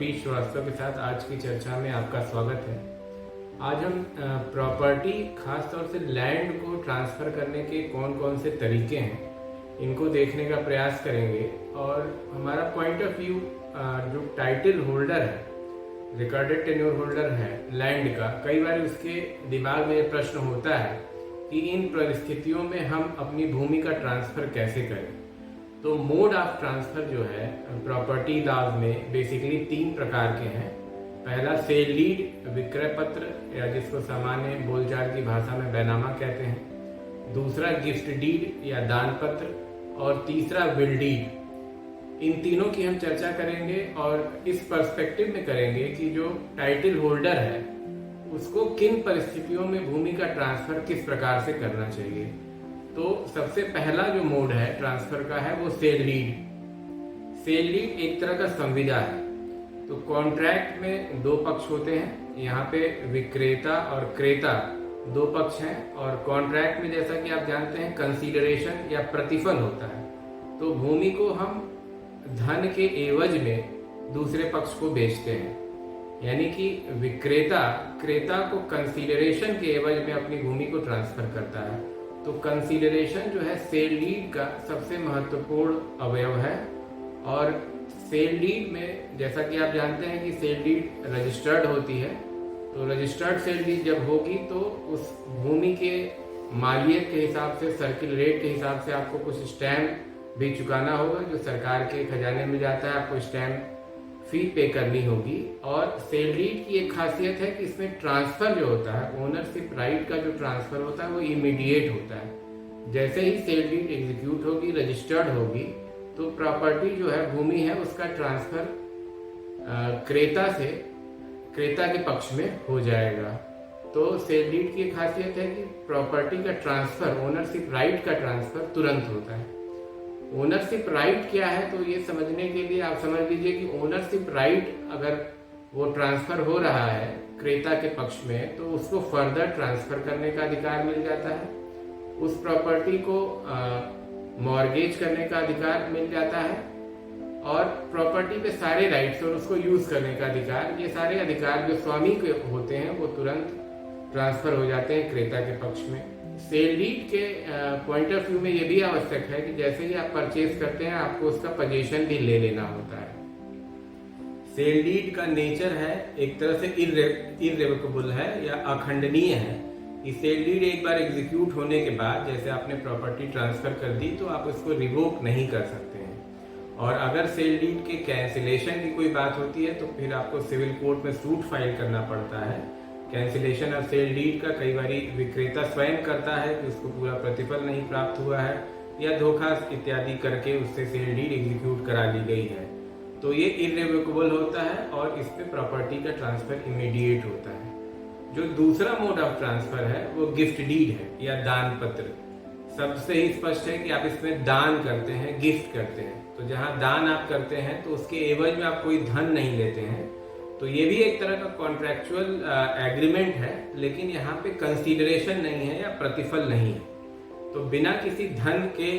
कल्पीश श्रीवास्तव के साथ आज की चर्चा में आपका स्वागत है। आज हम प्रॉपर्टी, खास तौर से लैंड को ट्रांसफ़र करने के कौन कौन से तरीके हैं, इनको देखने का प्रयास करेंगे। और हमारा पॉइंट ऑफ व्यू जो टाइटल होल्डर है, रिकॉर्डेड टेन्योर होल्डर है लैंड का, कई बार उसके दिमाग में ये प्रश्न होता है कि इन परिस्थितियों में हम अपनी भूमि का ट्रांसफ़र कैसे करें। तो मोड ऑफ ट्रांसफ़र जो है प्रॉपर्टी लॉज में बेसिकली 3 प्रकार के हैं। पहला सेल डीड, विक्रय पत्र, या जिसको सामान्य बोलचाल की भाषा में बैनामा कहते हैं। दूसरा गिफ्ट डीड या दान पत्र, और तीसरा विल डीड। इन तीनों की हम चर्चा करेंगे और इस पर्सपेक्टिव में करेंगे कि जो टाइटल होल्डर है उसको किन परिस्थितियों में भूमि का ट्रांसफ़र किस प्रकार से करना चाहिए। तो सबसे पहला जो मोड है ट्रांसफर का है वो सेल डीड। सेल डीड एक तरह का संविदा है। तो कॉन्ट्रैक्ट में 2 पक्ष होते हैं, यहाँ पे विक्रेता और क्रेता 2 पक्ष हैं। और कॉन्ट्रैक्ट में जैसा कि आप जानते हैं कंसीडरेशन या प्रतिफल होता है। तो भूमि को हम धन के एवज में दूसरे पक्ष को बेचते हैं, यानी कि विक्रेता क्रेता को कंसीडरेशन के एवज में अपनी भूमि को ट्रांसफर करता है। तो कंसीडरेशन जो है सेल डीड का सबसे महत्वपूर्ण अवयव है। और सेल डीड में जैसा कि आप जानते हैं कि सेल डीड रजिस्टर्ड होती है। तो रजिस्टर्ड सेल डीड जब होगी तो उस भूमि के मालियत के हिसाब से, सर्किल रेट के हिसाब से आपको कुछ स्टैम्प भी चुकाना होगा, जो सरकार के खजाने में जाता है। आपको स्टैम्प फी पे करनी होगी। और सेल डीड की एक खासियत है कि इसमें ट्रांसफर जो होता है, ओनरशिप राइट का जो ट्रांसफर होता है वो इमीडिएट होता है। जैसे ही सेल डीड एग्जीक्यूट होगी, रजिस्टर्ड होगी, तो प्रॉपर्टी जो है, भूमि है, उसका ट्रांसफर क्रेता के पक्ष में हो जाएगा। तो सेल डीड की एक खासियत है कि प्रॉपर्टी का ट्रांसफर, ओनरशिप राइट का ट्रांसफर तुरंत होता है। ओनरशिप राइट क्या है, तो ये समझने के लिए आप समझ लीजिए कि ओनरशिप राइट अगर वो ट्रांसफर हो रहा है क्रेता के पक्ष में, तो उसको फर्दर ट्रांसफर करने का अधिकार मिल जाता है। उस प्रॉपर्टी को मॉर्गेज करने का अधिकार मिल जाता है, और प्रॉपर्टी पे सारे राइट्स और उसको यूज करने का अधिकार, ये सारे अधिकार जो स्वामी के होते हैं वो तुरंत ट्रांसफर हो जाते हैं क्रेता के पक्ष में। सेल डीड के पॉइंट ऑफ व्यू में ये भी आवश्यक है कि जैसे ही आप परचेज करते हैं आपको उसका पोजीशन भी ले लेना होता है। सेल डीड का नेचर है एक तरह से इर्रेवोकेबल है या अखंडनीय है। कि सेल डीड एक बार एग्जीक्यूट होने के बाद, जैसे आपने प्रॉपर्टी ट्रांसफर कर दी, तो आप उसको रिवोक नहीं कर सकते हैं। और अगर सेल डीड के कैंसिलेशन की कोई बात होती है तो फिर आपको सिविल कोर्ट में सूट फाइल करना पड़ता है। कैंसिलेशन ऑफ सेल डीड का कई बार विक्रेता स्वयं करता है कि उसको पूरा प्रतिफल नहीं प्राप्त हुआ है, या धोखा इत्यादि करके उससे सेल डीड एग्जीक्यूट करा ली गई है। तो ये इर्रेवोकेबल होता है और इस पे प्रॉपर्टी का ट्रांसफर इमीडिएट होता है। जो दूसरा मोड ऑफ ट्रांसफर है वो गिफ्ट डीड है या दान पत्र। सबसे ही स्पष्ट है कि आप इसमें दान करते हैं, गिफ्ट करते हैं। तो जहां दान आप करते हैं तो उसके एवज में आप कोई धन नहीं लेते हैं। तो ये भी एक तरह का कॉन्ट्रैक्चुअल एग्रीमेंट है, लेकिन यहाँ पे कंसीडरेशन नहीं है या प्रतिफल नहीं है। तो बिना किसी धन के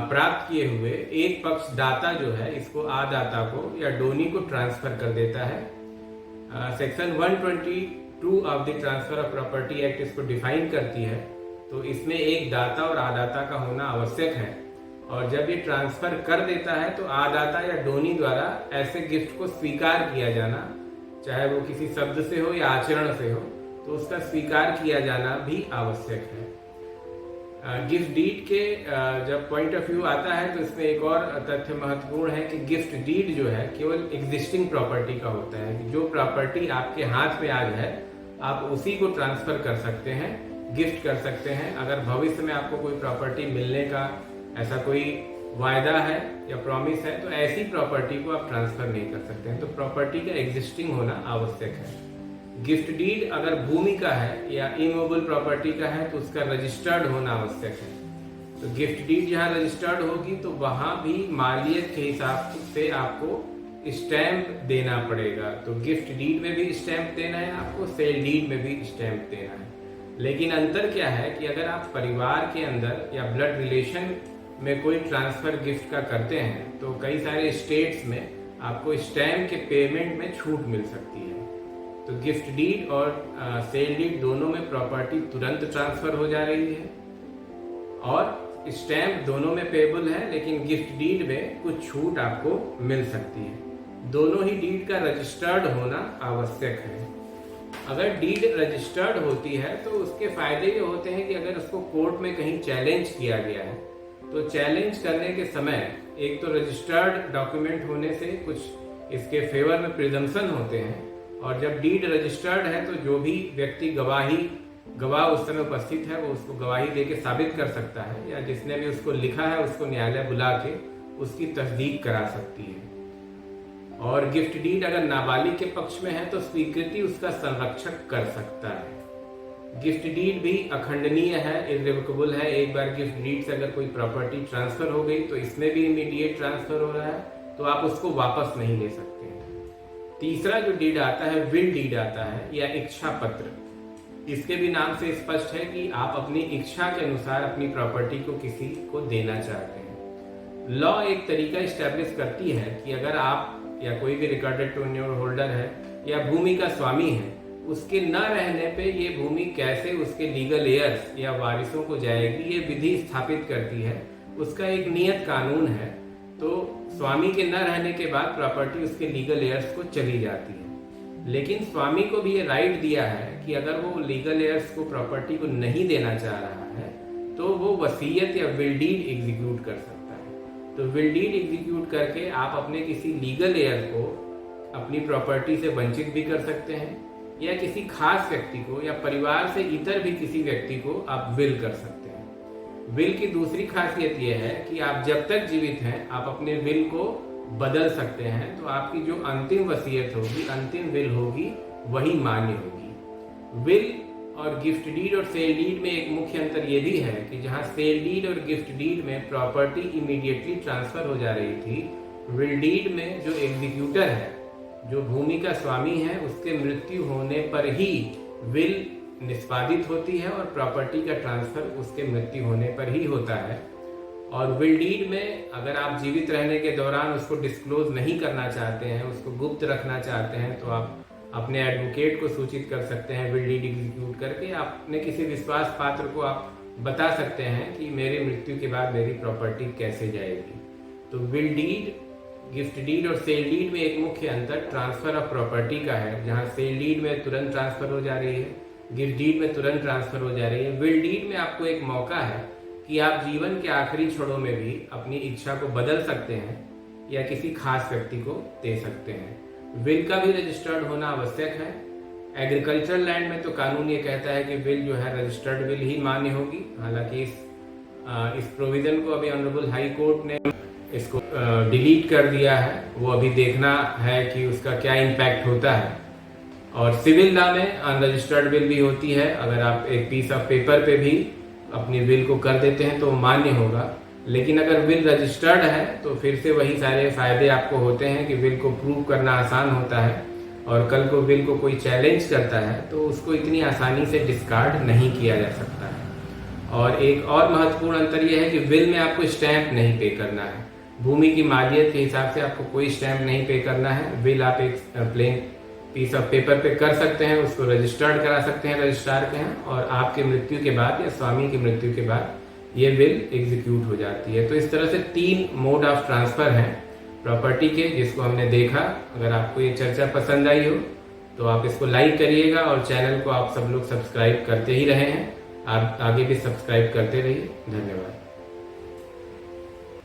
प्राप्त किए हुए एक पक्ष दाता जो है इसको आदाता को या डोनी को ट्रांसफर कर देता है। Section 122 of the transfer of property act इसको डिफाइन करती है। तो इसमें एक दाता और आदाता का होना आवश्यक है। और जब ये ट्रांसफर कर देता है तो आदाता या डोनी द्वारा ऐसे गिफ्ट को स्वीकार किया जाना, चाहे वो किसी शब्द से हो या आचरण से हो, तो उसका स्वीकार किया जाना भी आवश्यक है। गिफ्ट डीड के जब पॉइंट ऑफ व्यू आता है तो इसमें एक और तथ्य महत्वपूर्ण है कि गिफ्ट डीड जो है केवल एग्जिस्टिंग प्रॉपर्टी का होता है। कि जो प्रॉपर्टी आपके हाथ में आज है आप उसी को ट्रांसफर कर सकते हैं, गिफ्ट कर सकते हैं। अगर भविष्य में आपको कोई प्रॉपर्टी मिलने का ऐसा कोई वायदा है या प्रॉमिस है तो ऐसी प्रॉपर्टी को आप ट्रांसफर नहीं कर सकते हैं। तो प्रॉपर्टी का एग्जिस्टिंग होना आवश्यक है। गिफ्ट डीड अगर भूमि का है या इमूवेबल प्रॉपर्टी का है तो उसका रजिस्टर्ड होना आवश्यक है। तो गिफ्ट डीड जहाँ रजिस्टर्ड होगी तो वहां भी मालियत के हिसाब से आपको स्टैंप देना पड़ेगा। तो गिफ्ट डीड में भी स्टैंप देना है आपको, सेल डीड में भी स्टैंप देना है। लेकिन अंतर क्या है कि अगर आप परिवार के अंदर या ब्लड रिलेशन में कोई ट्रांसफर गिफ्ट का करते हैं तो कई सारे स्टेट्स में आपको स्टैम्प के पेमेंट में छूट मिल सकती है। तो गिफ्ट डीड और सेल डीड दोनों में प्रॉपर्टी तुरंत ट्रांसफर हो जा रही है और स्टैम्प दोनों में पेबल है, लेकिन गिफ्ट डीड में कुछ छूट आपको मिल सकती है। दोनों ही डीड का रजिस्टर्ड होना आवश्यक है। अगर डीड रजिस्टर्ड होती है तो उसके फायदे ये होते हैं कि अगर उसको कोर्ट में कहीं चैलेंज किया गया है तो चैलेंज करने के समय एक तो रजिस्टर्ड डॉक्यूमेंट होने से कुछ इसके फेवर में प्रिजम्पशन होते हैं, और जब डीड रजिस्टर्ड है तो जो भी व्यक्ति गवाह उस समय उपस्थित है वो उसको गवाही देके साबित कर सकता है, या जिसने भी उसको लिखा है उसको न्यायालय बुला के उसकी तस्दीक करा सकती है। और गिफ्ट डीड अगर नाबालिग के पक्ष में है तो स्वीकृति उसका संरक्षक कर सकता है। गिफ्ट डीड भी अखंडनीय है, इररिवोकेबल है। एक बार गिफ्ट डीड से अगर कोई प्रॉपर्टी ट्रांसफर हो गई तो इसमें भी इमीडिएट ट्रांसफर हो रहा है, तो आप उसको वापस नहीं ले सकते हैं। तीसरा जो डीड आता है विल डीड आता है, या इच्छा पत्र। इसके भी नाम से स्पष्ट है कि आप अपनी इच्छा के अनुसार अपनी प्रॉपर्टी को किसी को देना चाहते हैं। लॉ एक तरीका इस्टेब्लिश करती है कि अगर आप या कोई भी रिकॉर्डेड टेन्योर होल्डर है या भूमि का स्वामी है, उसके न रहने पे ये भूमि कैसे उसके लीगल एयर्स या वारिसों को जाएगी, ये विधि स्थापित करती है। उसका एक नियत कानून है। तो स्वामी के न रहने के बाद प्रॉपर्टी उसके लीगल एयर्स को चली जाती है, लेकिन स्वामी को भी ये राइट दिया है कि अगर वो लीगल एयर्स को प्रॉपर्टी को नहीं देना चाह रहा है तो वो वसीयत या विल डीड एग्जीक्यूट कर सकता है। तो विल डीड एग्जीक्यूट करके आप अपने किसी लीगल एयर को अपनी प्रॉपर्टी से वंचित भी कर सकते हैं, या किसी खास व्यक्ति को या परिवार से इतर भी किसी व्यक्ति को आप विल कर सकते हैं। विल की दूसरी खासियत यह है कि आप जब तक जीवित हैं आप अपने विल को बदल सकते हैं। तो आपकी जो अंतिम वसीयत होगी, अंतिम विल होगी, वही मान्य होगी। विल और गिफ्ट डीड और सेल डीड में एक मुख्य अंतर यह भी है कि जहां सेल डीड और गिफ्ट डीड में प्रॉपर्टी इमीडिएटली ट्रांसफर हो जा रही थी, विल डीड में जो एग्जीक्यूटर है, जो भूमि का स्वामी है, उसके मृत्यु होने पर ही विल निष्पादित होती है और प्रॉपर्टी का ट्रांसफर उसके मृत्यु होने पर ही होता है। और विल डीड में अगर आप जीवित रहने के दौरान उसको डिस्क्लोज नहीं करना चाहते हैं, उसको गुप्त रखना चाहते हैं, तो आप अपने एडवोकेट को सूचित कर सकते हैं। विल डीड एग्जीक्यूट करके आप अपने किसी विश्वास पात्र को आप बता सकते हैं कि मेरी मृत्यु के बाद मेरी प्रॉपर्टी कैसे जाएगी। तो विल डीड, गिफ्ट डीड और सेल डीड में एक मुख्य अंतर ट्रांसफर ऑफ प्रॉपर्टी का है, जहां सेल डीड में तुरंत ट्रांसफर हो जा रही है, गिफ्ट डीड में तुरंत ट्रांसफर हो जा रही है। विल डीड में आपको एक मौका है कि आप जीवन के आखिरी क्षणों में भी अपनी इच्छा को बदल सकते हैं या किसी खास व्यक्ति को दे सकते हैं। विल का भी रजिस्टर्ड होना आवश्यक है। एग्रीकल्चरल लैंड में तो कानून ये कहता है कि विल जो है रजिस्टर्ड विल ही मान्य होगी। हालांकि इस प्रोविजन को अभी ऑनरेबल हाई कोर्ट ने इसको डिलीट कर दिया है। वो अभी देखना है कि उसका क्या इम्पैक्ट होता है। और सिविल लॉ में अनरजिस्टर्ड विल भी होती है। अगर आप एक पीस ऑफ पेपर पे भी अपनी विल को कर देते हैं तो मान्य होगा, लेकिन अगर विल रजिस्टर्ड है तो फिर से वही सारे फायदे आपको होते हैं कि विल को प्रूव करना आसान होता है, और कल को विल को कोई चैलेंज करता है तो उसको इतनी आसानी से डिस्कार्ड नहीं किया जा सकता है। और एक और महत्वपूर्ण अंतर यह है कि विल में आपको स्टैंप नहीं पे करना है। भूमि की मालियत के हिसाब से आपको कोई स्टैंप नहीं पे करना है। विल आप एक प्लेन पीस ऑफ पेपर पे कर सकते हैं, उसको रजिस्टर्ड करा सकते हैं रजिस्ट्रार के हैं, और आपके मृत्यु के बाद या स्वामी की मृत्यु के बाद ये विल एग्जीक्यूट हो जाती है। तो इस तरह से 3 मोड ऑफ ट्रांसफर हैं प्रॉपर्टी के, जिसको हमने देखा। अगर आपको ये चर्चा पसंद आई हो तो आप इसको लाइक करिएगा, और चैनल को आप सब लोग सब्सक्राइब करते ही रहे हैं। आप आगे भी सब्सक्राइब करते रहिए। धन्यवाद।